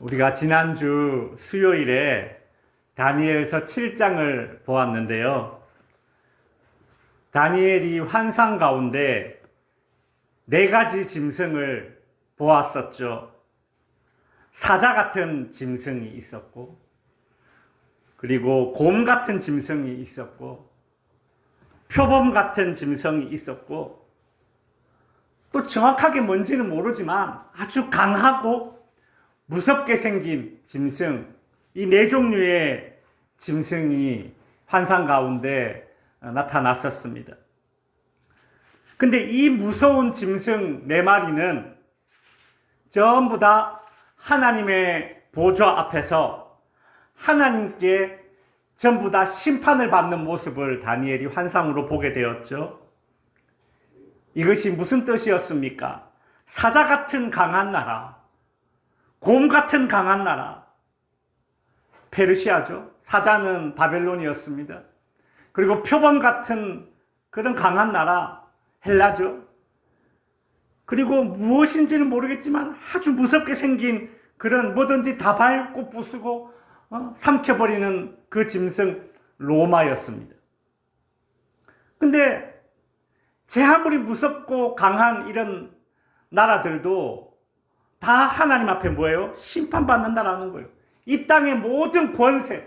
우리가 지난주 수요일에 다니엘서 7장을 보았는데요. 다니엘이 환상 가운데 4가지 짐승을 보았었죠. 사자 같은 짐승이 있었고, 그리고 곰 같은 짐승이 있었고, 표범 같은 짐승이 있었고, 또 정확하게 뭔지는 모르지만 아주 강하고 무섭게 생긴 짐승, 이 4종류의 짐승이 환상 가운데 나타났었습니다. 근데 이 무서운 짐승 4마리는 전부 다 하나님의 보좌 앞에서 하나님께 전부 다 심판을 받는 모습을 다니엘이 환상으로 보게 되었죠. 이것이 무슨 뜻이었습니까? 사자 같은 강한 나라, 곰 같은 강한 나라, 페르시아죠. 사자는 바벨론이었습니다. 그리고 표범 같은 그런 강한 나라, 헬라죠. 그리고 무엇인지는 모르겠지만 아주 무섭게 생긴 그런 뭐든지 다 밟고 부수고 삼켜버리는 그 짐승 로마였습니다. 근데 제 아무리 무섭고 강한 이런 나라들도 다 하나님 앞에 뭐예요? 심판받는다라는 거예요. 이 땅의 모든 권세,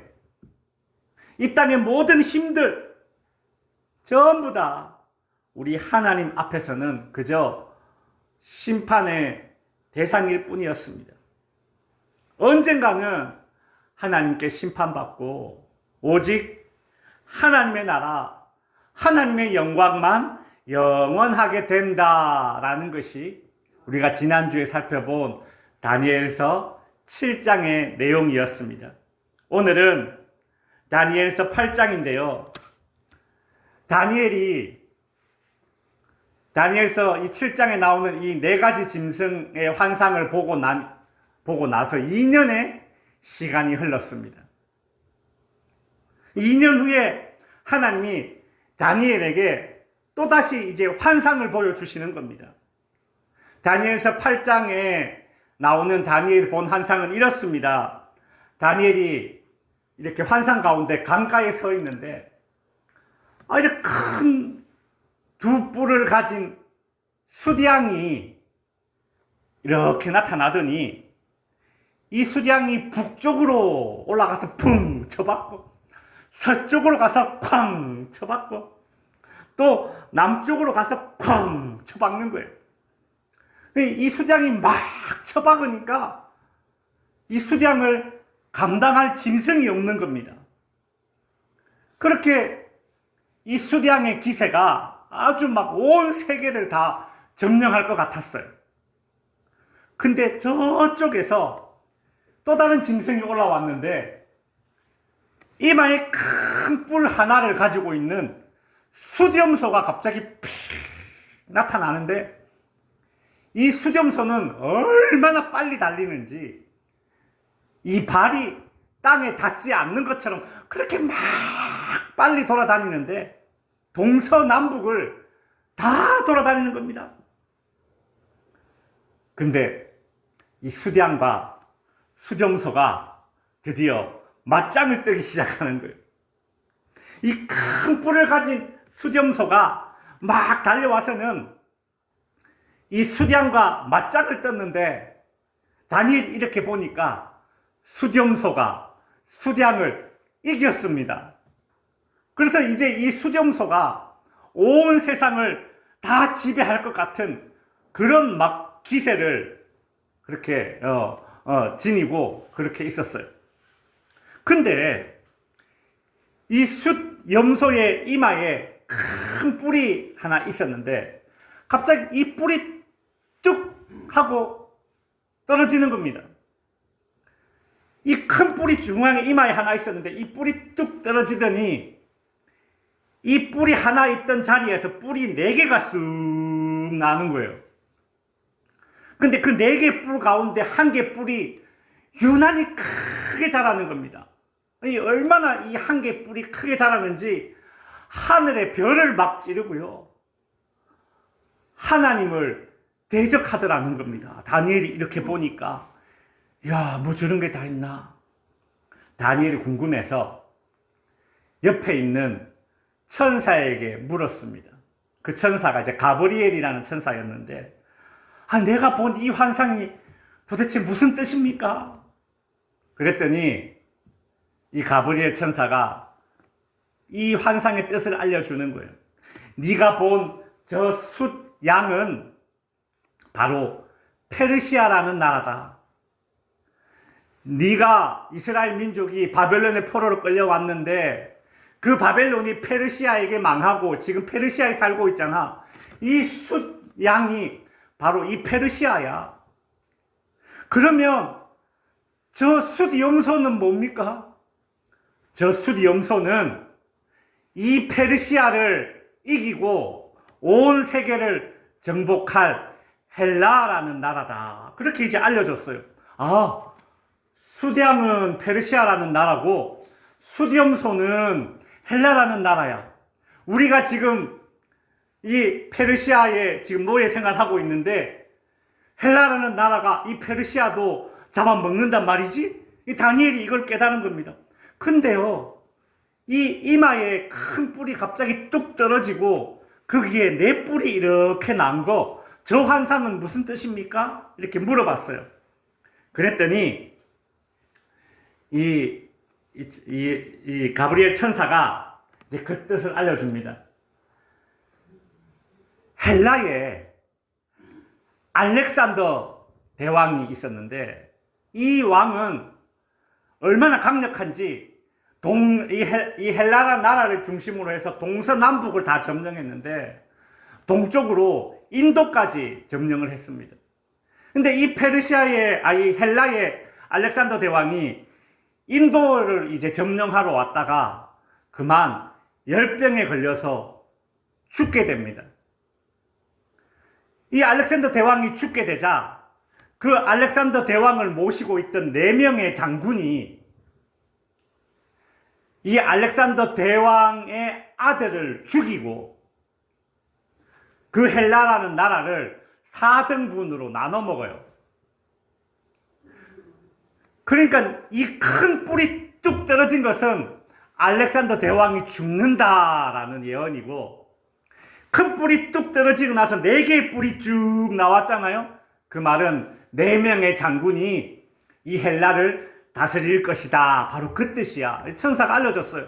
이 땅의 모든 힘들 전부 다 우리 하나님 앞에서는 그저 심판의 대상일 뿐이었습니다. 언젠가는 하나님께 심판받고 오직 하나님의 나라, 하나님의 영광만 영원하게 된다라는 것이 우리가 지난주에 살펴본 다니엘서 7장의 내용이었습니다. 오늘은 다니엘서 8장인데요. 다니엘서 이 7장에 나오는 이 4가지 짐승의 환상을 보고 나서 2년의 시간이 흘렀습니다. 2년 후에 하나님이 다니엘에게 또다시 이제 환상을 보여주시는 겁니다. 다니엘서 8장에 나오는 다니엘이 본 환상은 이렇습니다. 다니엘이 이렇게 환상 가운데 강가에 서 있는데 이렇게 큰 2뿔을 가진 수디양이 이렇게 나타나더니 이 수디양이 북쪽으로 올라가서 붕 쳐박고 서쪽으로 가서 쾅 쳐박고 또 남쪽으로 가서 쾅 쳐박는 거예요. 이 수디양이 막 쳐박으니까 이 수디양을 감당할 짐승이 없는 겁니다. 그렇게 이 수디양의 기세가 아주 막 온 세계를 다 점령할 것 같았어요. 근데 저쪽에서 또 다른 짐승이 올라왔는데 이마에 큰 뿔 하나를 가지고 있는 수렴소가 갑자기 픽 나타나는데 이 수렴소는 얼마나 빨리 달리는지 이 발이 땅에 닿지 않는 것처럼 그렇게 막 빨리 돌아다니는데 동서남북을 다 돌아다니는 겁니다. 근데 이 수량과 수렴소가 드디어 맞짱을 뜨기 시작하는 거예요. 이 큰 뿔을 가진 수렴소가 막 달려와서는 이 수량과 맞짱을 떴는데 다니엘이 이렇게 보니까 수렴소가 수량을 이겼습니다. 그래서 이제 이 수렴소가 온 세상을 다 지배할 것 같은 그런 막 기세를 그렇게 지니고 그렇게 있었어요. 근데 이 숫염소의 이마에 큰 뿔이 하나 있었는데 갑자기 이 뿔이 뚝 하고 떨어지는 겁니다. 이 큰 뿔이 중앙에 이마에 하나 있었는데 이 뿔이 뚝 떨어지더니 이 뿔이 하나 있던 자리에서 뿔이 4개가 쑥 나는 거예요. 근데 그 4개 뿔 가운데 1개 뿔이 유난히 크게 자라는 겁니다. 얼마나 이 1개 뿔이 크게 자라는지 하늘의 별을 막 찌르고요. 하나님을 대적하더라는 겁니다. 다니엘이 이렇게 보니까 야, 뭐 저런 게 다 있나? 다니엘이 궁금해서 옆에 있는 천사에게 물었습니다. 그 천사가 이제 가브리엘이라는 천사였는데, 내가 본 이 환상이 도대체 무슨 뜻입니까? 그랬더니 이 가브리엘 천사가 이 환상의 뜻을 알려주는 거예요. 네가 본 저 숫 양은 바로 페르시아라는 나라다. 네가 이스라엘 민족이 바벨론의 포로로 끌려왔는데 그 바벨론이 페르시아에게 망하고 지금 페르시아에 살고 있잖아. 이 숫 양이 바로 이 페르시아야. 그러면 저 숫 염소는 뭡니까? 저 숫 염소는 이 페르시아를 이기고 온 세계를 정복할 헬라라는 나라다. 그렇게 이제 알려줬어요. 숫양은 페르시아라는 나라고 숫염소는 헬라라는 나라야. 우리가 지금 이 페르시아에 지금 노예 생활하고 있는데 헬라라는 나라가 이 페르시아도 잡아먹는단 말이지? 이 다니엘이 이걸 깨달은 겁니다. 근데요, 이 이마에 큰 뿔이 갑자기 뚝 떨어지고 거기에 네 뿔이 이렇게 난 거, 저 환상은 무슨 뜻입니까? 이렇게 물어봤어요. 그랬더니 이 가브리엘 천사가 이제 그 뜻을 알려줍니다. 헬라에 알렉산더 대왕이 있었는데 이 왕은 얼마나 강력한지 이 헬라라 나라를 중심으로 해서 동서남북을 다 점령했는데 동쪽으로 인도까지 점령을 했습니다. 근데 이 이 헬라의 알렉산더 대왕이 인도를 이제 점령하러 왔다가 그만 열병에 걸려서 죽게 됩니다. 이 알렉산더 대왕이 죽게 되자 그 알렉산더 대왕을 모시고 있던 4명의 장군이 이 알렉산더 대왕의 아들을 죽이고 그 헬라라는 나라를 4등분으로 나눠 먹어요. 그러니까 이 큰 뿔이 뚝 떨어진 것은 알렉산더 대왕이 죽는다라는 예언이고, 큰 뿔이 뚝 떨어지고 나서 4개의 뿔이 쭉 나왔잖아요. 그 말은 4명의 장군이 이 헬라를 다스릴 것이다. 바로 그 뜻이야. 천사가 알려줬어요.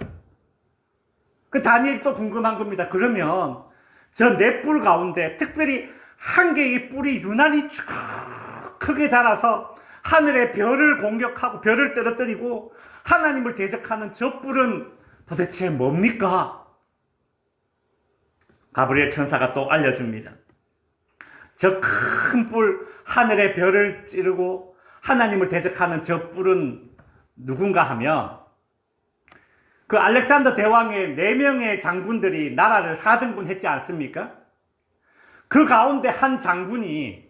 그 다니엘이 또 궁금한 겁니다. 그러면 저 4뿔 가운데 특별히 한 개의 뿔이 유난히 쭉 크게 자라서 하늘의 별을 공격하고 별을 떨어뜨리고 하나님을 대적하는 저 뿔은 도대체 뭡니까? 가브리엘 천사가 또 알려줍니다. 저 큰 뿔, 하늘의 별을 찌르고 하나님을 대적하는 저 뿔은 누군가 하면 그 알렉산더 대왕의 4명의 장군들이 나라를 4등분 했지 않습니까? 그 가운데 한 장군이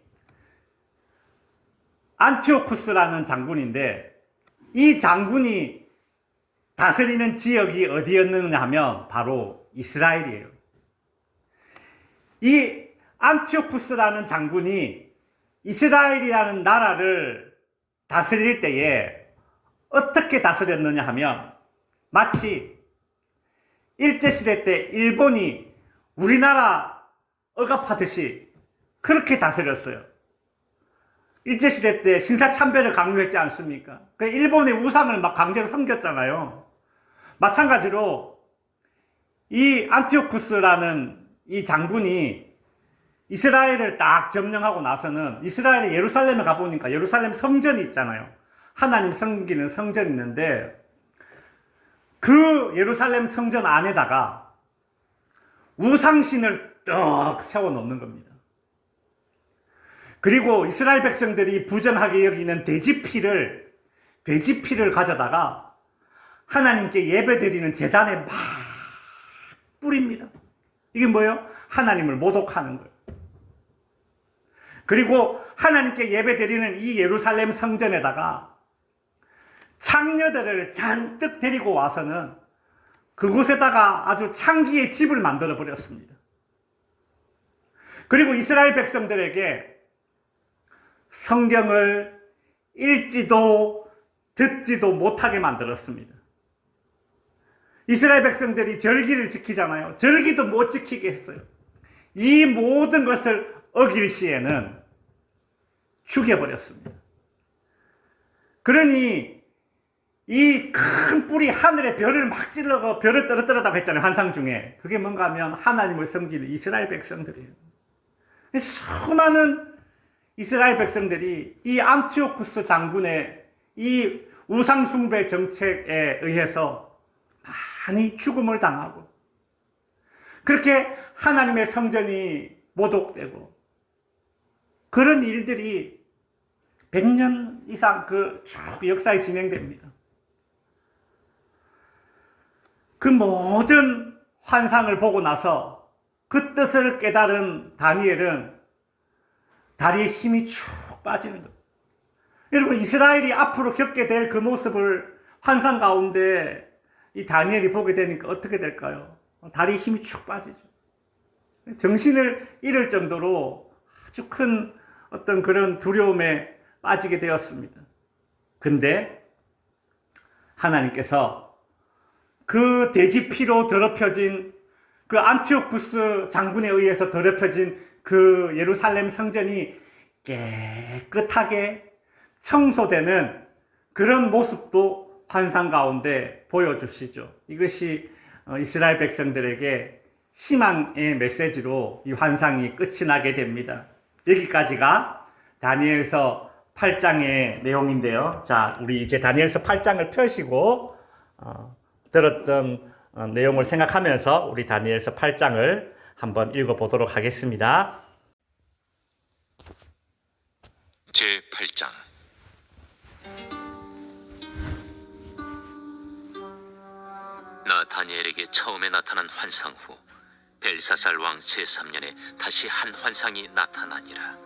안티오쿠스라는 장군인데, 이 장군이 다스리는 지역이 어디였느냐 하면 바로 이스라엘이에요. 이 안티오쿠스라는 장군이 이스라엘이라는 나라를 다스릴 때에 어떻게 다스렸느냐 하면 마치 일제시대 때 일본이 우리나라 억압하듯이 그렇게 다스렸어요. 일제시대 때 신사참배를 강요했지 않습니까? 일본의 우상을 막 강제로 섬겼잖아요. 마찬가지로 이 안티오쿠스라는 이 장군이 이스라엘을 딱 점령하고 나서는 이스라엘의 예루살렘에 가보니까 예루살렘 성전이 있잖아요. 하나님 섬기는 성전이 있는데 그 예루살렘 성전 안에다가 우상신을 떡 세워놓는 겁니다. 그리고 이스라엘 백성들이 부정하게 여기는 돼지피를 가져다가 하나님께 예배드리는 제단에 막 뿌립니다. 이게 뭐예요? 하나님을 모독하는 거예요. 그리고 하나님께 예배드리는 이 예루살렘 성전에다가 창녀들을 잔뜩 데리고 와서는 그곳에다가 아주 창기의 집을 만들어 버렸습니다. 그리고 이스라엘 백성들에게 성경을 읽지도 듣지도 못하게 만들었습니다. 이스라엘 백성들이 절기를 지키잖아요. 절기도 못 지키게 했어요. 이 모든 것을 어길 시에는 죽여버렸습니다. 그러니 이 큰 뿔이 하늘에 별을 막 찔러서 별을 떨어뜨렸다고 했잖아요. 환상 중에. 그게 뭔가 하면 하나님을 섬기는 이스라엘 백성들이에요. 수많은 이스라엘 백성들이 이 안티오쿠스 장군의 이 우상숭배 정책에 의해서 많이 죽음을 당하고, 그렇게 하나님의 성전이 모독되고, 그런 일들이 100년 이상 쭉 역사에 진행됩니다. 그 모든 환상을 보고 나서 그 뜻을 깨달은 다니엘은 다리에 힘이 쭉 빠지는 거예요. 여러분, 이스라엘이 앞으로 겪게 될 그 모습을 환상 가운데 이 다니엘이 보게 되니까 어떻게 될까요? 다리에 힘이 쭉 빠지죠. 정신을 잃을 정도로 아주 큰 어떤 그런 두려움에 빠지게 되었습니다. 근데 하나님께서 그 돼지 피로 더럽혀진, 그 안티오쿠스 장군에 의해서 더럽혀진 그 예루살렘 성전이 깨끗하게 청소되는 그런 모습도 환상 가운데 보여주시죠. 이것이 이스라엘 백성들에게 희망의 메시지로 이 환상이 끝이 나게 됩니다. 여기까지가 다니엘서 8장의 내용인데요. 자, 우리 이제 다니엘서 8장을 펴시고 들었던 내용을 생각하면서 우리 다니엘서 8장을 한번 읽어보도록 하겠습니다. 제8장. 나 다니엘에게 처음에 나타난 환상 후 벨사살 왕 제3년에 다시 한 환상이 나타나니라.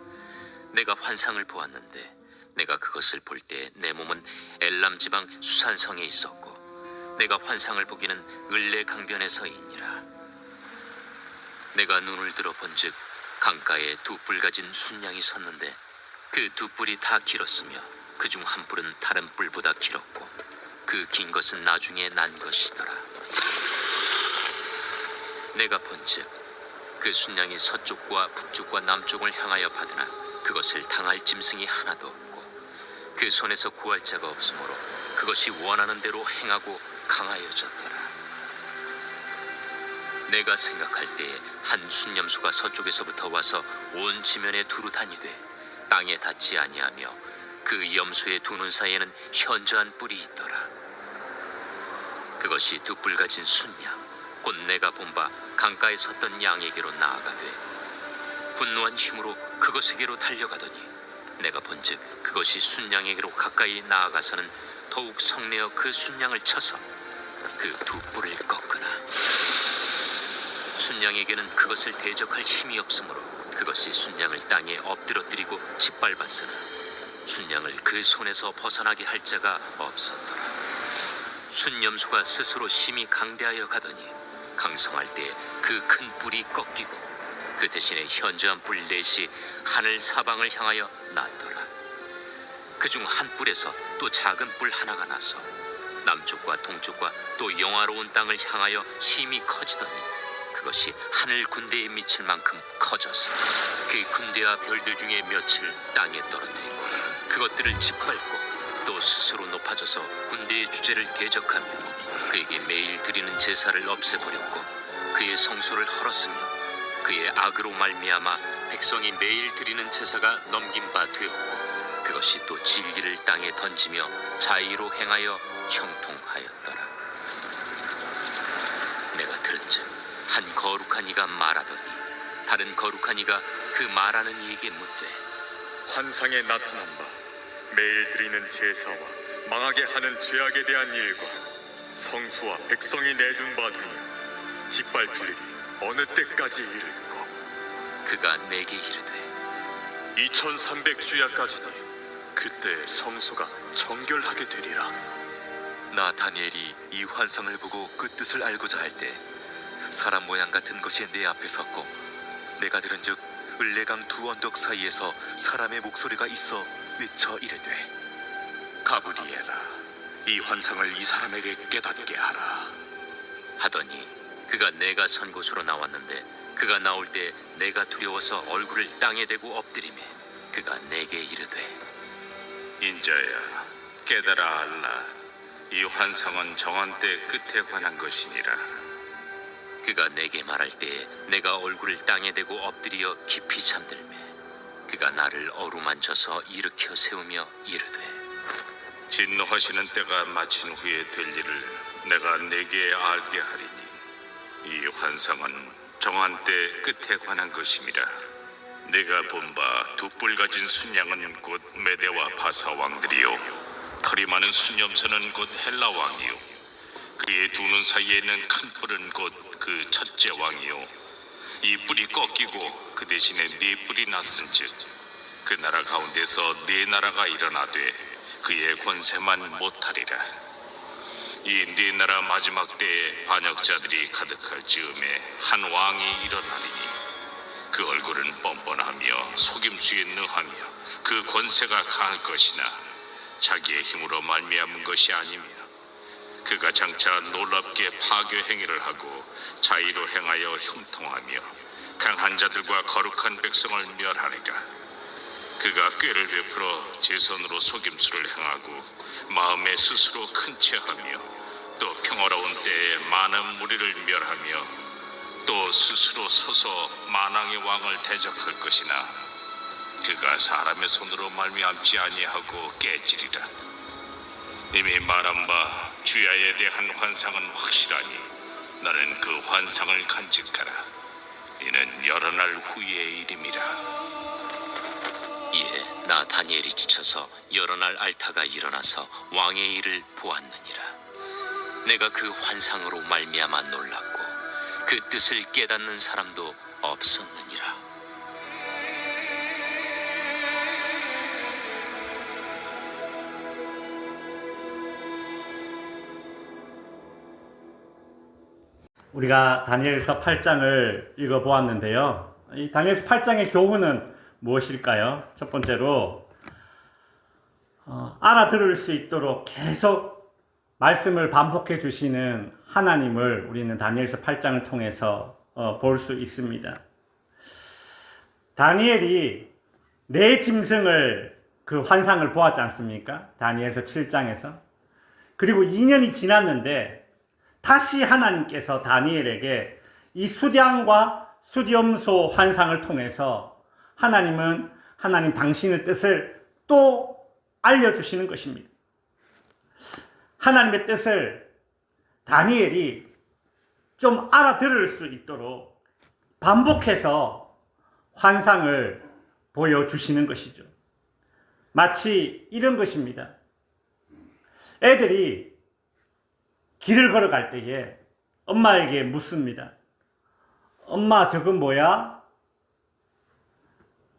내가 환상을 보았는데 내가 그것을 볼 때 내 몸은 엘람 지방 수산성에 있었고 내가 환상을 보기는 을레 강변에서이니라. 내가 눈을 들어 본즉 강가에 두 뿔 가진 순양이 섰는데 그 두 뿔이 다 길었으며 그중 한 뿔은 다른 뿔보다 길었고 그 긴 것은 나중에 난 것이더라. 내가 본즉 그 순양이 서쪽과 북쪽과 남쪽을 향하여 받으나 그것을 당할 짐승이 하나도 없고 그 손에서 구할 자가 없으므로 그것이 원하는 대로 행하고 강하여졌더라. 내가 생각할 때에 한 순념소가 서쪽에서부터 와서 온 지면에 두루 다니되 땅에 닿지 아니하며 그 염소의 두 눈 사이에는 현저한 뿔이 있더라. 그것이 두 뿔 가진 순양 곧 내가 본 바 강가에 섰던 양에게로 나아가되 분노한 힘으로 그것에게로 달려가더니 내가 본즉 그것이 순양에게로 가까이 나아가서는 더욱 성내어 그 순양을 쳐서 그 두 뿔을 꺾으나 순양에게는 그것을 대적할 힘이 없으므로 그것이 순양을 땅에 엎드러뜨리고 짓밟았으나 순양을 그 손에서 벗어나게 할 자가 없었더라. 순염소가 스스로 심히 강대하여 가더니 강성할 때 그 큰 뿔이 꺾이고 그 대신에 현저한 뿔 넷이 하늘 사방을 향하여 났더라. 그중 한 뿔에서 또 작은 뿔 하나가 나서 남쪽과 동쪽과 또 영화로운 땅을 향하여 심히 커지더니 그것이 하늘 군대에 미칠 만큼 커져서 그 군대와 별들 중에 몇을 땅에 떨어뜨리고 그것들을 짓밟고 또 스스로 높아져서 군대의 주제를 대적하며 그에게 매일 드리는 제사를 없애버렸고 그의 성소를 헐었으며 그의 악으로 말미암아 백성이 매일 드리는 제사가 넘긴 바 되었고 그것이 또 진리를 땅에 던지며 자의로 행하여 형통하였더라. 내가 들은즉 한 거룩한 이가 말하더니 다른 거룩한 이가 그 말하는 이에게 묻되 환상에 나타난 바 매일 드리는 제사와 망하게 하는 죄악에 대한 일과 성수와 백성이 내준 바 되니 짓밟힐 일이 어느 때까지 이를까? 그가 내게 이르되 2300주야까지는 그때 성소가 정결하게 되리라. 나 다니엘이 이 환상을 보고 그 뜻을 알고자 할 때 사람 모양 같은 것이 내 앞에 섰고 내가 들은즉 을레강 두 언덕 사이에서 사람의 목소리가 있어 외쳐 이르되 가브리엘아, 이 환상을 이 사람에게 깨닫게 하라. 하더니 그가 내가 선 곳으로 나왔는데 그가 나올 때 내가 두려워서 얼굴을 땅에 대고 엎드리매 그가 내게 이르되 인자야, 깨달아 알라. 이 환상은 정한 때 끝에 관한 것이니라. 그가 내게 말할 때에 내가 얼굴을 땅에 대고 엎드려 깊이 잠들매 그가 나를 어루만져서 일으켜 세우며 이르되 진노하시는 때가 마친 후에 될 일을 내가 내게 알게 하리니 이 환상은 정한 때 끝에 관한 것임이라. 내가 본 바 두 뿔 가진 순양은 곧 메대와 바사 왕들이요, 털이 많은 순염소는 곧 헬라 왕이요, 그의 두 눈 사이에는 큰 뿔은 곧 그 첫째 왕이요, 이 뿔이 꺾이고 그 대신에 네 뿔이 났은즉 그 나라 가운데서 네 나라가 일어나되 그의 권세만 못하리라. 이 네 나라 마지막 때에 반역자들이 가득할 즈음에 한 왕이 일어나리니 그 얼굴은 뻔뻔하며 속임수에 능하며 그 권세가 강할 것이나 자기의 힘으로 말미암은 것이 아니며 그가 장차 놀랍게 파괴 행위를 하고 자의로 행하여 형통하며 강한 자들과 거룩한 백성을 멸하리라. 그가 꾀를 베풀어 제 손으로 속임수를 행하고 마음에 스스로 큰 채하며 또 평화로운 때에 많은 무리를 멸하며 또 스스로 서서 만왕의 왕을 대적할 것이나 그가 사람의 손으로 말미암지 아니하고 깨지리라. 이미 말한 바 주야에 대한 환상은 확실하니 너는 그 환상을 간직하라. 이는 여러 날 후의 일임이라. 이에 나 다니엘이 지쳐서 여러 날 앓다가 일어나서 왕의 일을 보았느니라. 내가 그 환상으로 말미암아 놀랐고 그 뜻을 깨닫는 사람도 없었느니라. 우리가 다니엘서 8장을 읽어보았는데요. 이 다니엘서 8장의 교훈은 무엇일까요? 첫 번째로 알아들을 수 있도록 계속 말씀을 반복해 주시는 하나님을 우리는 다니엘서 8장을 통해서 볼 수 있습니다. 다니엘이 네 짐승을 그 환상을 보았지 않습니까? 다니엘서 7장에서. 그리고 2년이 지났는데 다시 하나님께서 다니엘에게 이 수량과 수렴소 환상을 통해서 하나님 당신의 뜻을 또 알려주시는 것입니다. 하나님의 뜻을 다니엘이 좀 알아들을 수 있도록 반복해서 환상을 보여주시는 것이죠. 마치 이런 것입니다. 애들이 길을 걸어갈 때에 엄마에게 묻습니다. 엄마, 저건 뭐야?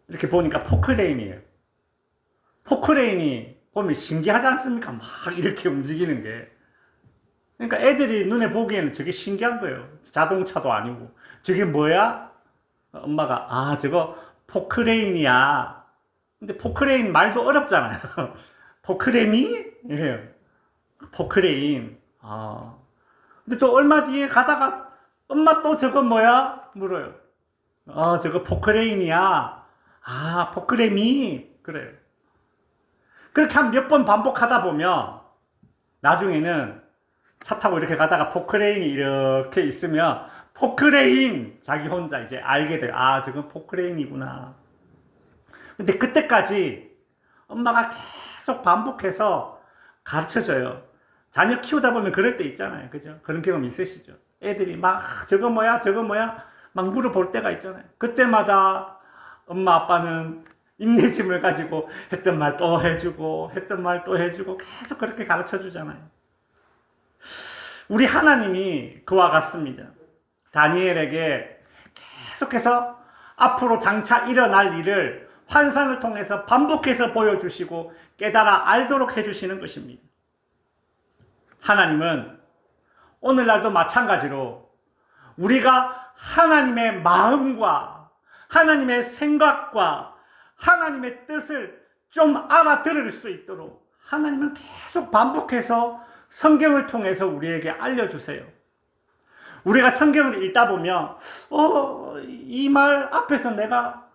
이렇게 보니까 포크레인이에요. 포크레인이 보면 신기하지 않습니까? 막 이렇게 움직이는 게. 그러니까 애들이 눈에 보기에는 저게 신기한 거예요. 자동차도 아니고. 저게 뭐야? 엄마가, 저거 포크레인이야. 근데 포크레인 말도 어렵잖아요. 포크레미? 이래요. 포크레인. 근데 또 얼마 뒤에 가다가 엄마 또 저거 뭐야? 물어요. 저거 포크레인이야. 포크레미? 그래요. 그렇게 한 몇 번 반복하다 보면 나중에는 차 타고 이렇게 가다가 포크레인이 이렇게 있으면 포크레인! 자기 혼자 이제 알게 돼요. 저건 포크레인이구나. 근데 그때까지 엄마가 계속 반복해서 가르쳐줘요. 자녀 키우다 보면 그럴 때 있잖아요. 그죠? 그런 경험 있으시죠? 애들이 막 저거 뭐야? 저거 뭐야? 막 물어볼 때가 있잖아요. 그때마다 엄마 아빠는 인내심을 가지고 했던 말 또 해주고 했던 말 또 해주고 계속 그렇게 가르쳐주잖아요. 우리 하나님이 그와 같습니다. 다니엘에게 계속해서 앞으로 장차 일어날 일을 환상을 통해서 반복해서 보여주시고 깨달아 알도록 해주시는 것입니다. 하나님은 오늘날도 마찬가지로 우리가 하나님의 마음과 하나님의 생각과 하나님의 뜻을 좀 알아들을 수 있도록 하나님은 계속 반복해서 성경을 통해서 우리에게 알려주세요. 우리가 성경을 읽다 보면 이 말 앞에서 내가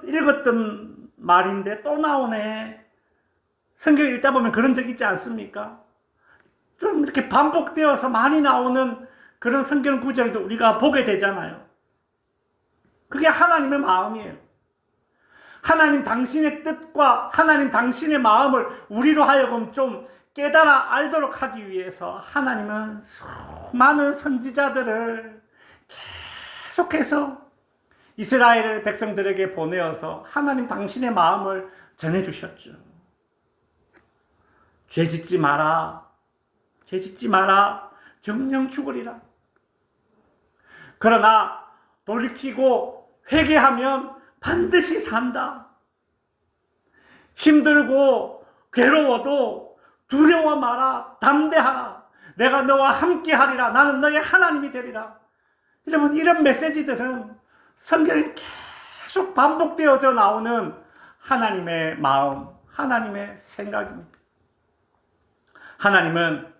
읽었던 말인데 또 나오네. 성경을 읽다 보면 그런 적 있지 않습니까? 좀 이렇게 반복되어서 많이 나오는 그런 성경 구절도 우리가 보게 되잖아요. 그게 하나님의 마음이에요. 하나님 당신의 뜻과 하나님 당신의 마음을 우리로 하여금 좀 깨달아 알도록 하기 위해서 하나님은 수많은 선지자들을 계속해서 이스라엘 백성들에게 보내어서 하나님 당신의 마음을 전해주셨죠. 죄짓지 마라. 죄짓지 마라. 정령 죽으리라. 그러나 돌이키고 회개하면 반드시 산다. 힘들고 괴로워도 두려워 마라. 담대하라. 내가 너와 함께 하리라. 나는 너의 하나님이 되리라. 여러분, 이런 메시지들은 성경에 계속 반복되어져 나오는 하나님의 마음, 하나님의 생각입니다. 하나님은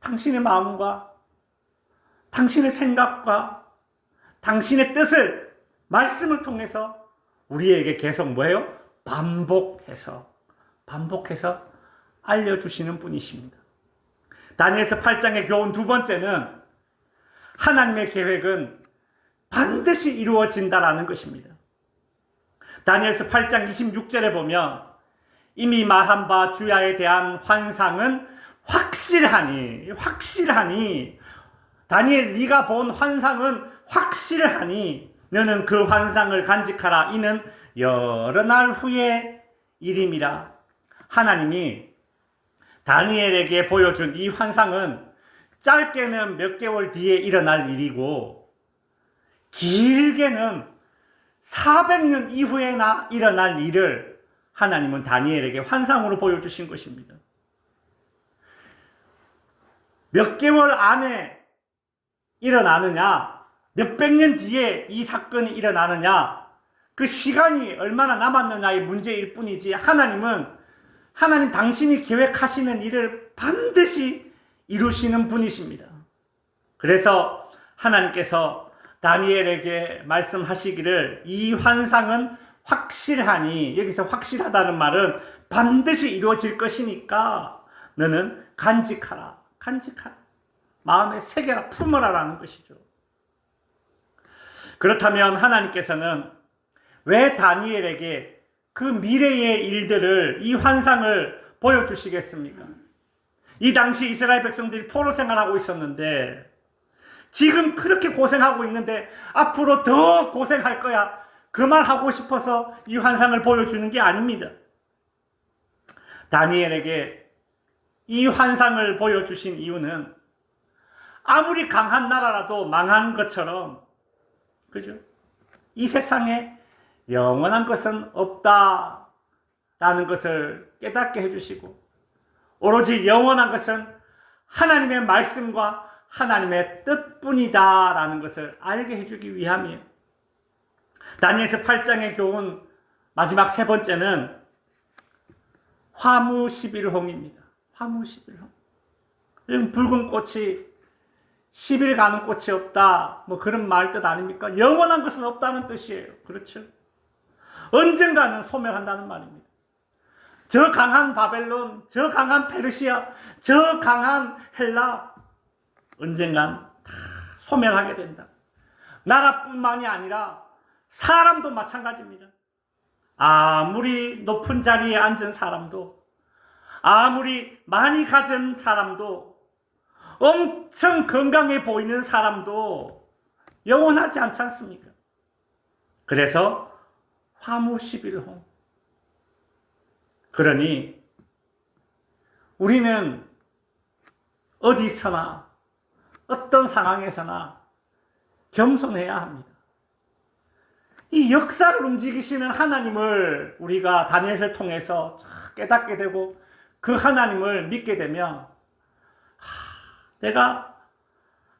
당신의 마음과 당신의 생각과 당신의 뜻을 말씀을 통해서 우리에게 계속 뭐예요? 반복해서 알려주시는 분이십니다. 다니엘서 8장의 교훈 두 번째는 하나님의 계획은 반드시 이루어진다라는 것입니다. 다니엘서 8장 26절에 보면 이미 말한 바 주야에 대한 환상은 확실하니 다니엘 네가 본 환상은 확실하니 너는 그 환상을 간직하라. 이는 여러 날 후의 일임이라. 하나님이 다니엘에게 보여준 이 환상은 짧게는 몇 개월 뒤에 일어날 일이고 길게는 400년 이후에나 일어날 일을 하나님은 다니엘에게 환상으로 보여주신 것입니다. 몇 개월 안에 일어나느냐, 몇백 년 뒤에 이 사건이 일어나느냐, 그 시간이 얼마나 남았느냐의 문제일 뿐이지 하나님 당신이 계획하시는 일을 반드시 이루시는 분이십니다. 그래서 하나님께서 다니엘에게 말씀하시기를 이 환상은 확실하니, 여기서 확실하다는 말은 반드시 이루어질 것이니까 너는 간직하라. 마음에 새겨라, 품어라라는 것이죠. 그렇다면 하나님께서는 왜 다니엘에게 그 미래의 일들을, 이 환상을 보여주시겠습니까? 이 당시 이스라엘 백성들이 포로 생활하고 있었는데 지금 그렇게 고생하고 있는데 앞으로 더 고생할 거야. 그 말 하고 싶어서 이 환상을 보여주는 게 아닙니다. 다니엘에게 이 환상을 보여주신 이유는 아무리 강한 나라라도 망한 것처럼, 그죠? 이 세상에 영원한 것은 없다라는 것을 깨닫게 해주시고, 오로지 영원한 것은 하나님의 말씀과 하나님의 뜻뿐이다라는 것을 알게 해주기 위함이에요. 다니엘서 8장의 교훈 마지막 세 번째는 화무 11홍입니다. 화무 11홍. 붉은 꽃이 10일 가는 꽃이 없다, 뭐 그런 말 뜻 아닙니까? 영원한 것은 없다는 뜻이에요. 그렇죠? 언젠가는 소멸한다는 말입니다. 저 강한 바벨론, 저 강한 페르시아, 저 강한 헬라, 언젠간 다 소멸하게 된다. 나라뿐만이 아니라 사람도 마찬가지입니다. 아무리 높은 자리에 앉은 사람도, 아무리 많이 가진 사람도, 엄청 건강해 보이는 사람도 영원하지 않지 않습니까? 그래서 화무 11홍. 그러니 우리는 어디서나 어떤 상황에서나 겸손해야 합니다. 이 역사를 움직이시는 하나님을 우리가 다니엘을 통해서 깨닫게 되고 그 하나님을 믿게 되면 내가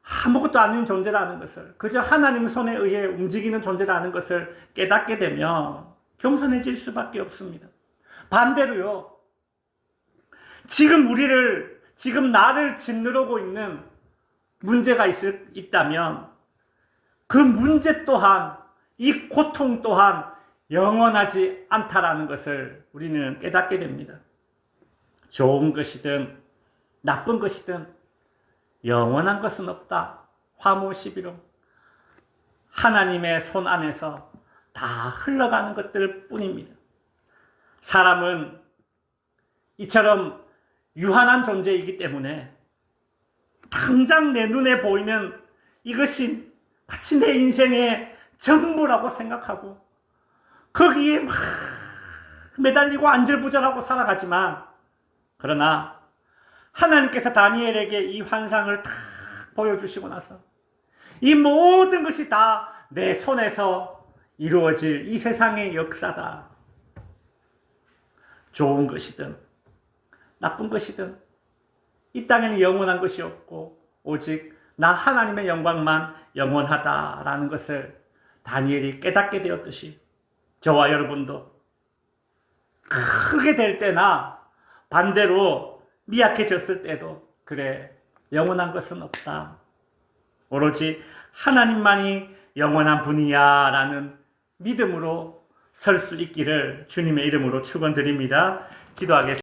아무것도 아닌 존재라는 것을, 그저 하나님 손에 의해 움직이는 존재라는 것을 깨닫게 되면 겸손해질 수밖에 없습니다. 반대로요, 지금 나를 짓누르고 있는 문제가 있다면 그 문제 또한, 이 고통 또한 영원하지 않다라는 것을 우리는 깨닫게 됩니다. 좋은 것이든 나쁜 것이든 영원한 것은 없다. 화무 11호. 하나님의 손 안에서 다 흘러가는 것들 뿐입니다. 사람은 이처럼 유한한 존재이기 때문에 당장 내 눈에 보이는 이것이 마치 내 인생의 전부라고 생각하고 거기에 막 매달리고 안절부절하고 살아가지만, 그러나 하나님께서 다니엘에게 이 환상을 다 보여주시고 나서 이 모든 것이 다 내 손에서 이루어질 이 세상의 역사다. 좋은 것이든 나쁜 것이든 이 땅에는 영원한 것이 없고 오직 나 하나님의 영광만 영원하다라는 것을 다니엘이 깨닫게 되었듯이 저와 여러분도 크게 될 때나 반대로 미약해졌을 때도 그래, 영원한 것은 없다. 오로지 하나님만이 영원한 분이야 라는 믿음으로 설 수 있기를 주님의 이름으로 축원드립니다. 기도하겠습니다.